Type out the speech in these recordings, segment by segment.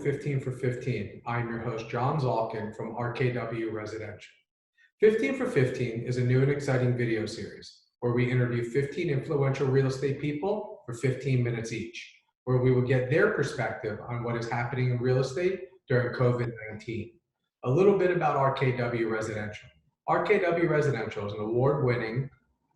15 for 15. I'm your host, John Zalkin from RKW Residential. 15 for 15 is a new and exciting video series where we interview 15 influential real estate people for 15 minutes each, where we will get their perspective on what is happening in real estate during COVID-19. A little bit about RKW Residential. RKW Residential is an award-winning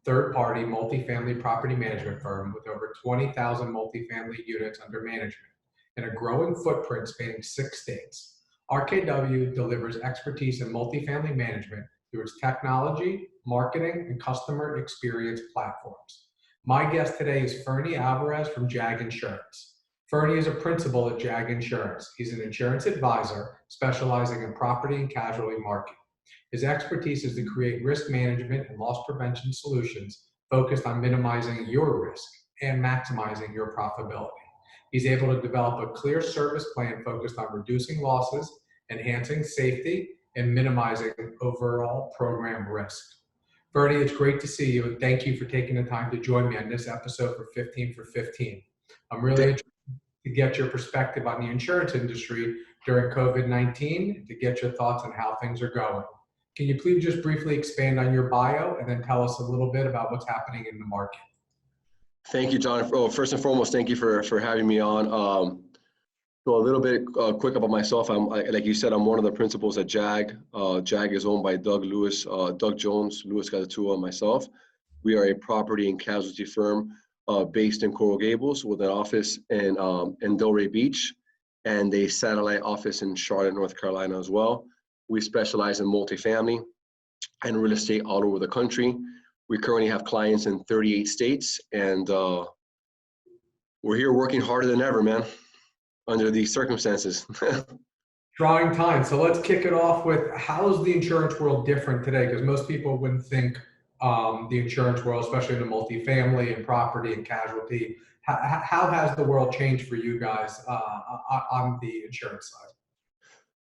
third-party multifamily property management firm with over 20,000 multifamily units under management and a growing footprint spanning 6 states. RKW delivers expertise in multifamily management through its technology, marketing, and customer experience platforms. My guest today is Fernie Alvarez from JAG Insurance. Fernie is a principal at JAG Insurance. He's an insurance advisor specializing in property and casualty marketing. His expertise is to create risk management and loss prevention solutions focused on minimizing your risk and maximizing your profitability. He's able to develop a clear service plan focused on reducing losses, enhancing safety, and minimizing overall program risk. Fernie, it's great to see you, and thank you for taking the time to join me on this episode for 15 for 15. I'm really interested to get your perspective on the insurance industry during COVID-19, to get your thoughts on how things are going. Can you please just briefly expand on your bio and then tell us a little bit about what's happening in the market? Thank you, John. Oh, first and foremost, thank you for having me on. So a little bit quick about myself. Like you said, I'm one of the principals at JAG. JAG is owned by Doug Jones, Louis Gazatua, and myself. We are a property and casualty firm based in Coral Gables with an office in Delray Beach and a satellite office in Charlotte, North Carolina as well. We specialize in multifamily and real estate all over the country. We currently have clients in 38 states, and we're here working harder than ever, man, under these circumstances. Trying times. So let's kick it off with, how is the insurance world different today? Because most people wouldn't think the insurance world, especially in the multifamily and property and casualty, how has the world changed for you guys on the insurance side?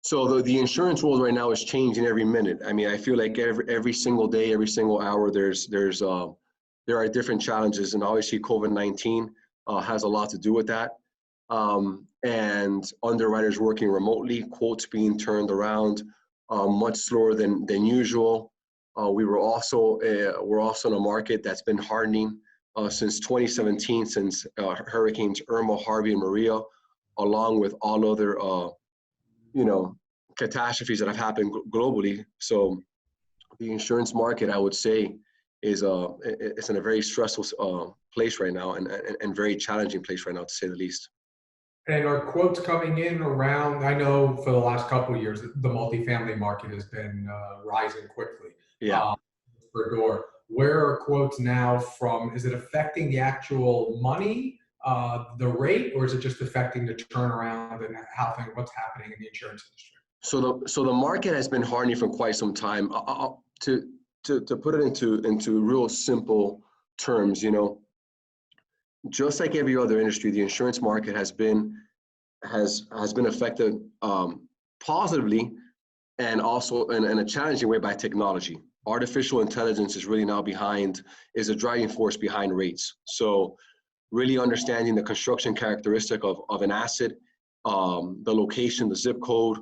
So the insurance world right now is changing every minute. I mean, I feel like every single day, every single hour, there are different challenges, and obviously COVID-19 has a lot to do with that. And underwriters working remotely, quotes being turned around much slower than usual. We're also in a market that's been hardening since 2017, since hurricanes Irma, Harvey, and Maria, along with all other catastrophes that have happened globally. So the insurance market, I would say, is it's in a very stressful place right now, and very challenging place right now, to say the least. And are quotes coming in around? I know for the last couple of years, the multifamily market has been rising quickly. Yeah. Per door. Where are quotes now from? Is it affecting the actual money, the rate, or is it just affecting the turnaround and what's happening in the insurance industry? So the market has been hardening for quite some time. To put it into real simple terms, just like every other industry, the insurance market has been affected positively, and also in a challenging way, by technology. Artificial intelligence is really now is a driving force behind rates. So really understanding the construction characteristic of an asset, the location, the zip code,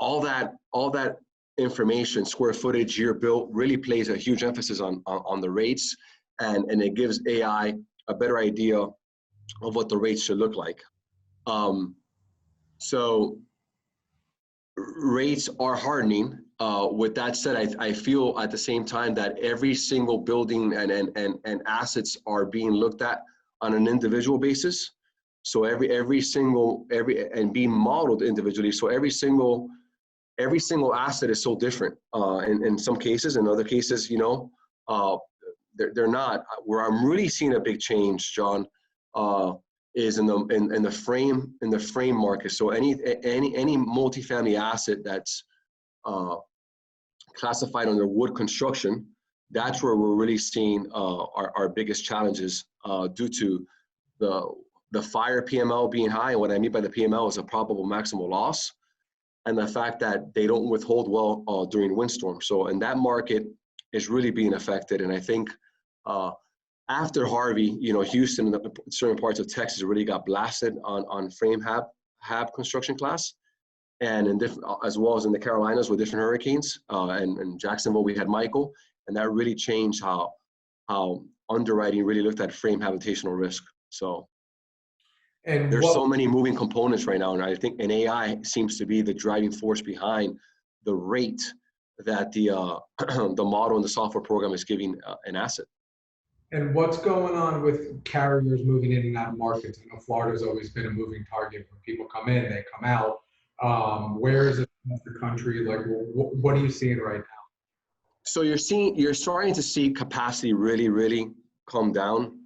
all that information, square footage, year built, really plays a huge emphasis on the rates, and it gives AI a better idea of what the rates should look like. So rates are hardening. With that said, I feel at the same time that every single building and assets are being looked at on an individual basis. So and being modeled individually. So every single asset is so different. In some cases, in other cases, they're not. Where I'm really seeing a big change, John, is in the frame market. So any multifamily asset that's classified under wood construction, that's where we're really seeing our biggest challenges due to the fire PML being high. And what I mean by the PML is a probable maximal loss, and the fact that they don't withhold well during windstorm. So, and that market is really being affected. And I think after Harvey, Houston and certain parts of Texas really got blasted on frame HAB have construction class, and in different, as well as in the Carolinas with different hurricanes, and in Jacksonville we had Michael, and that really changed how underwriting really looked at frame habitational risk. So And there's what so many moving components right now, and I think an AI seems to be the driving force behind the rate that the the model and the software program is giving an asset. and what's going on with carriers moving in and out of markets? I know Florida's always been a moving target. When people come in, they come out. Where is it in the country? Like, what are you seeing right now? So you're starting to see capacity really come down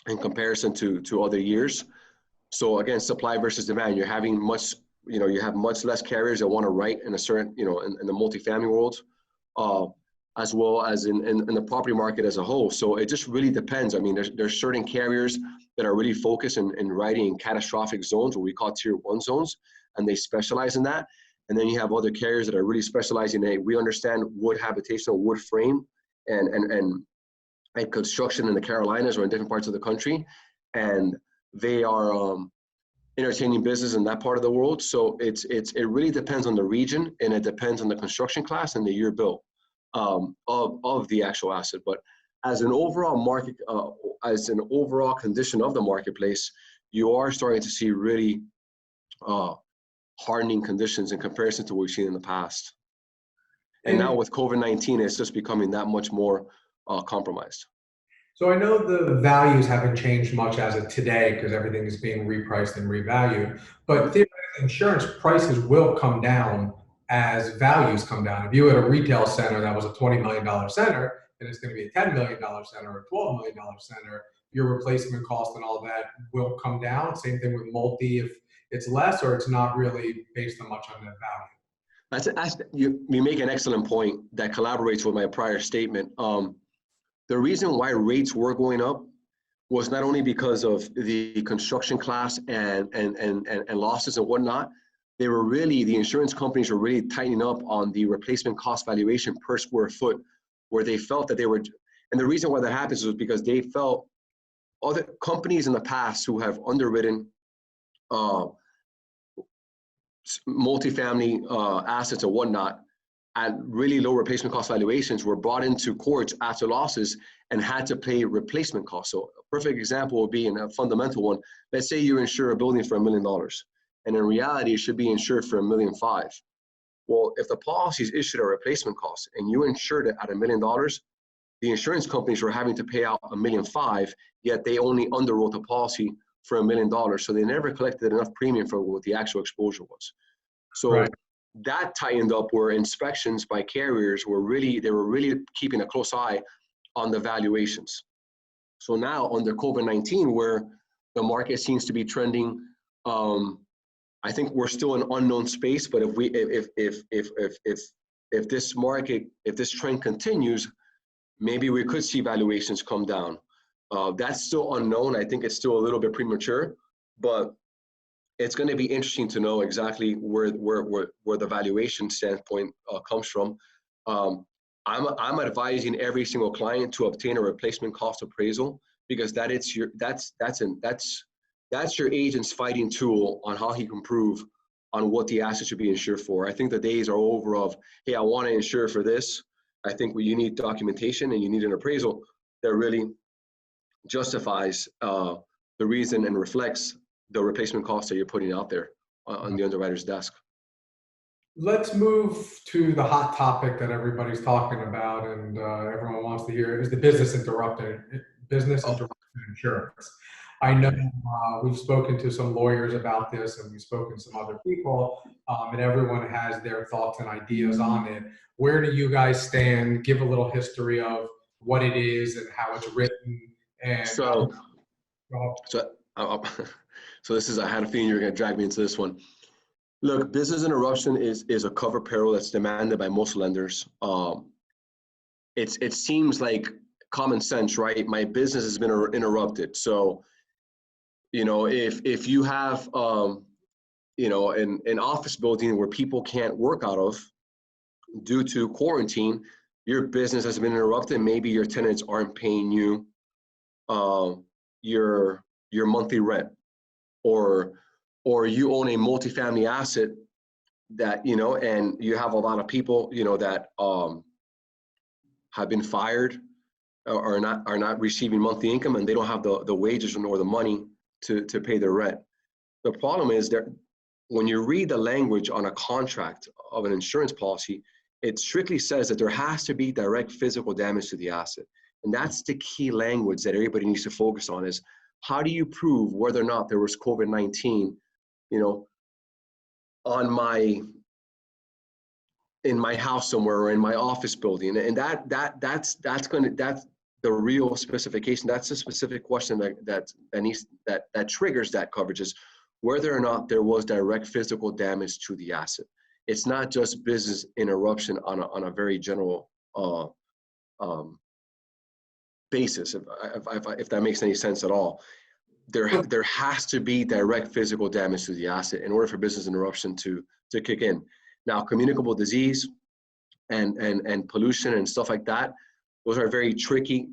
in comparison to other years. So again, supply versus demand. You're having you have much less carriers that want to write in a certain, in the multifamily world, as well as in the property market as a whole. So it just really depends. I mean, there's certain carriers that are really focused in writing in catastrophic zones, what we call tier 1 zones, and they specialize in that. And then you have other carriers that are really specializing in, we understand wood habitational, wood frame, and construction in the Carolinas or in different parts of the country. And they are entertaining business in that part of the world. So it really depends on the region, and it depends on the construction class and the year built of the actual asset. But as an overall market, as an overall condition of the marketplace, you are starting to see really hardening conditions in comparison to what we've seen in the past. And now with COVID-19, it's just becoming that much more compromised. So I know the values haven't changed much as of today because everything is being repriced and revalued, but theoretically, insurance prices will come down as values come down. If you had a retail center that was a $20 million center, and it's going to be a $10 million center or a $12 million center, your replacement cost and all that will come down. Same thing with multi, if it's less, or it's not really based on much on that value. You make an excellent point that collaborates with my prior statement. The reason why rates were going up was not only because of the construction class and losses and whatnot. The insurance companies were really tightening up on the replacement cost valuation per square foot, where they felt that they were, and the reason why that happens was because they felt other companies in the past who have underwritten multifamily assets or whatnot at really low replacement cost valuations were brought into courts after losses and had to pay replacement costs. So a perfect example would be, in a fundamental one, let's say you insure a building for $1 million, and in reality it should be insured for $1.5 million. Well, if the policy is issued at replacement cost and you insured it at $1 million, the insurance companies were having to pay out $1.5 million, yet they only underwrote the policy for $1 million. So they never collected enough premium for what the actual exposure was. So Right. That tightened up where inspections by carriers were really keeping a close eye on the valuations. So now under COVID-19, where the market seems to be trending, I think we're still in unknown space. But if this trend continues, maybe we could see valuations come down. That's still unknown. I think it's still a little bit premature, but it's going to be interesting to know exactly where the valuation standpoint comes from. I'm advising every single client to obtain a replacement cost appraisal, because that's your agent's fighting tool on how he can prove on what the asset should be insured for. I think the days are over of, hey, I want to insure for this. I think you need documentation and you need an appraisal that really justifies the reason and reflects the replacement cost that you're putting out there on the underwriter's desk. Let's move to the hot topic that everybody's talking about and everyone wants to hear, is the business interruption insurance. I know we've spoken to some lawyers about this, and we've spoken to some other people, and everyone has their thoughts and ideas on it. Where do you guys stand? Give a little history of what it is and how it's written. And So this is, I had a feeling you were going to drag me into this one. Look, business interruption is a cover peril that's demanded by most lenders. It seems like common sense, right? My business has been interrupted. So, if you have, an office building where people can't work out of due to quarantine, your business has been interrupted. Maybe your tenants aren't paying you your monthly rent, or or you own a multifamily asset that, you know, and you have a lot of people, you know, that have been fired or are not receiving monthly income, and they don't have the wages nor the money to pay their rent. The problem is that when you read the language on a contract of an insurance policy, it strictly says that there has to be direct physical damage to the asset. And that's the key language that everybody needs to focus on, is how do you prove whether or not there was COVID-19, you know, in my house somewhere or in my office building. And that's the real specification. That's the specific question that triggers that coverage, is whether or not there was direct physical damage to the asset. It's not just business interruption on a very general basis, if that makes any sense at all. There has to be direct physical damage to the asset in order for business interruption to kick in. Now, communicable disease and pollution and stuff like that, those are very tricky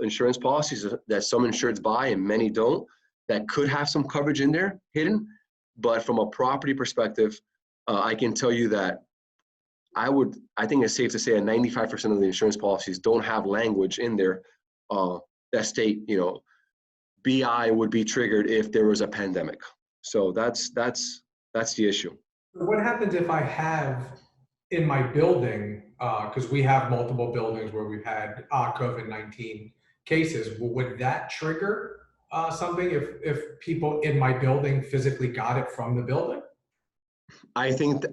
insurance policies that some insureds buy and many don't, that could have some coverage in there hidden. But from a property perspective, I can tell you that I think it's safe to say that 95% of the insurance policies don't have language in there that state, you know, BI would be triggered if there was a pandemic. So that's the issue. What happens if I have in my building, because we have multiple buildings where we've had COVID-19 cases, would that trigger something if people in my building physically got it from the building? I think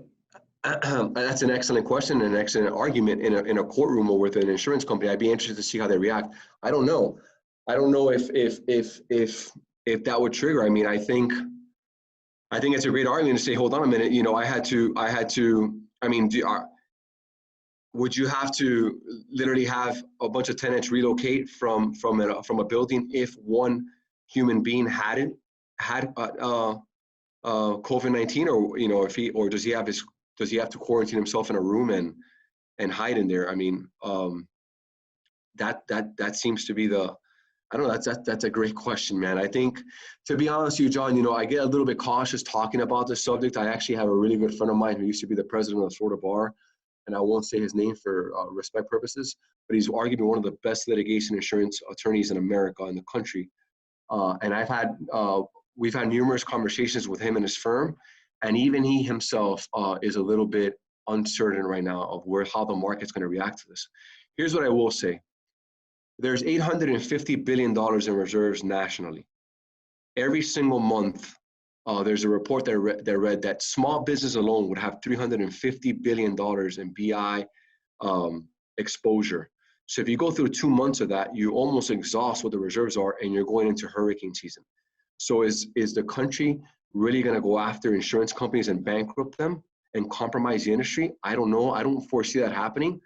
that's an excellent question and an excellent argument in a courtroom or with an insurance company. I'd be interested to see how they react. I don't know if that would trigger. I mean, I think it's a great argument to say, hold on a minute, you know, I mean, would you have to literally have a bunch of tenants relocate from a building if one human being had COVID-19, or, you know, does he have to quarantine himself in a room and hide in there? I mean, that seems to be I don't know, that's a great question, man. I think, to be honest with you, John, you know, I get a little bit cautious talking about this subject. I actually have a really good friend of mine who used to be the president of the Florida Bar, and I won't say his name for respect purposes, but he's arguably one of the best litigation insurance attorneys in America, in the country. And we've had numerous conversations with him and his firm, and even he himself is a little bit uncertain right now of how the market's going to react to this. Here's what I will say. There's $850 billion in reserves nationally. Every single month, there's a report that read that small business alone would have $350 billion in BI exposure. So if you go through 2 months of that, you almost exhaust what the reserves are, and you're going into hurricane season. So is the country really going to go after insurance companies and bankrupt them and compromise the industry? I don't know. I don't foresee that happening.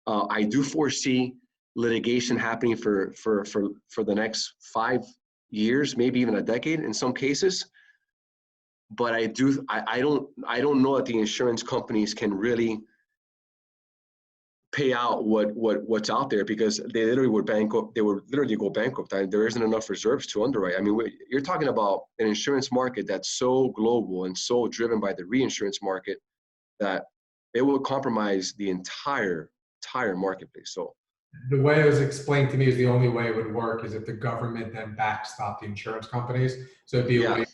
I do foresee litigation happening for the next 5 years, maybe even a decade in some cases. But I don't know that the insurance companies can really pay out what's out there, because they literally would literally go bankrupt. There isn't enough reserves to underwrite. I mean, you're talking about an insurance market that's so global and so driven by the reinsurance market that it will compromise the entire marketplace. So The way it was explained to me is the only way it would work is if the government then backstopped the insurance companies. So it'd be a way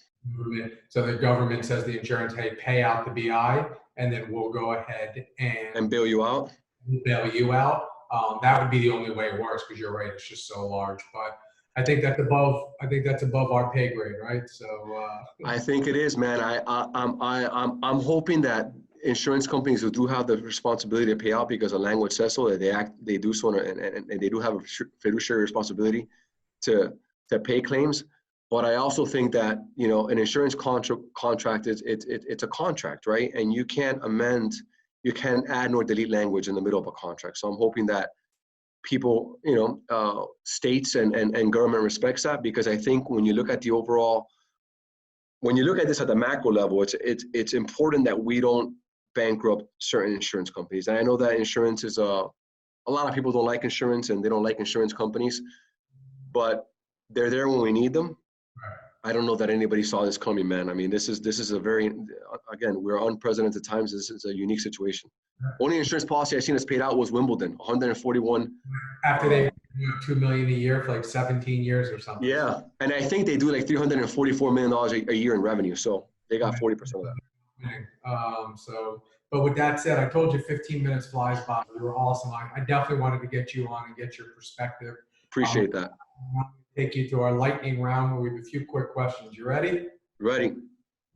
so the government says the insurance, hey, pay out the BI, and then we'll go ahead and bail you out. That would be the only way it works, because you're right, it's just so large. But I think that's above our pay grade, right? So I think it is, man. I'm hoping that insurance companies who do have the responsibility to pay out, because the language says so, that they do so, and they do have a fiduciary responsibility to pay claims. But I also think that, you know, an insurance contract it's a contract, right? And you can't add nor delete language in the middle of a contract. So I'm hoping that people, you know, states and government respects that, because I think when you look at this at the macro level, it's important that we don't bankrupt certain insurance companies. And I know that insurance is a lot of people don't like insurance, and they don't like insurance companies, but they're there when we need them. I don't know that anybody saw this coming, man. I mean, this is a very, again, we're unprecedented times. This is a unique situation. Only insurance policy I've seen that's paid out was Wimbledon, 141. After they $2 million a year for like 17 years or something. Yeah, and I think they do like $344 million a year in revenue. So they got 40% of that. But with that said, I told you 15 minutes flies by. You were awesome. I definitely wanted to get you on and get your perspective. Appreciate that. Take you to our lightning round where we have a few quick questions. You ready? Ready.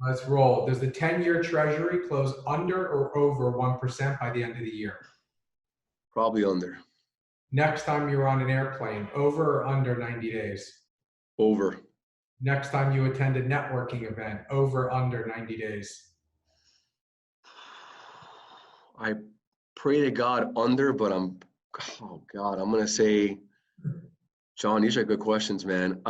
Let's roll. Does the 10-year treasury close under or over 1% by the end of the year? Probably under. Next time you're on an airplane, over or under 90 days? Over. Next time you attend a networking event, over or under 90 days? I pray to God under, but oh God, I'm going to say, John, these are good questions, man.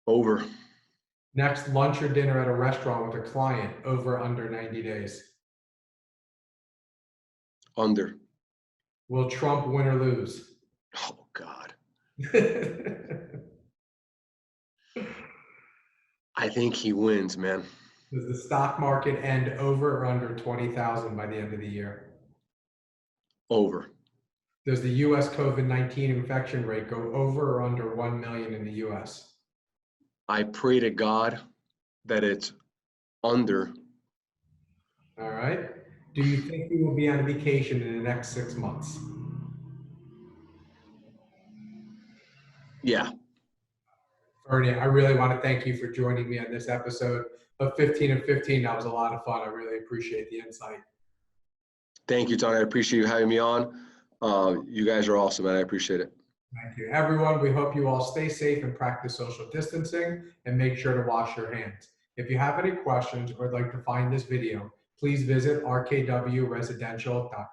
Over. Next lunch or dinner at a restaurant with a client, over or under 90 days? Under. Will Trump win or lose? Oh God. I think he wins, man. Does the stock market end over or under 20,000 by the end of the year? Over. Does the U.S. COVID-19 infection rate go over or under 1 million in the U.S.? I pray to God that it's under. All right. Do you think you will be on vacation in the next 6 months? Yeah. Fernie, I really want to thank you for joining me on this episode of 15 and 15. That was a lot of fun. I really appreciate the insight. Thank you, Tony. I appreciate you having me on. You guys are awesome, man. I appreciate it. Thank you. Everyone, we hope you all stay safe and practice social distancing and make sure to wash your hands. If you have any questions or would like to find this video, please visit rkwresidential.com.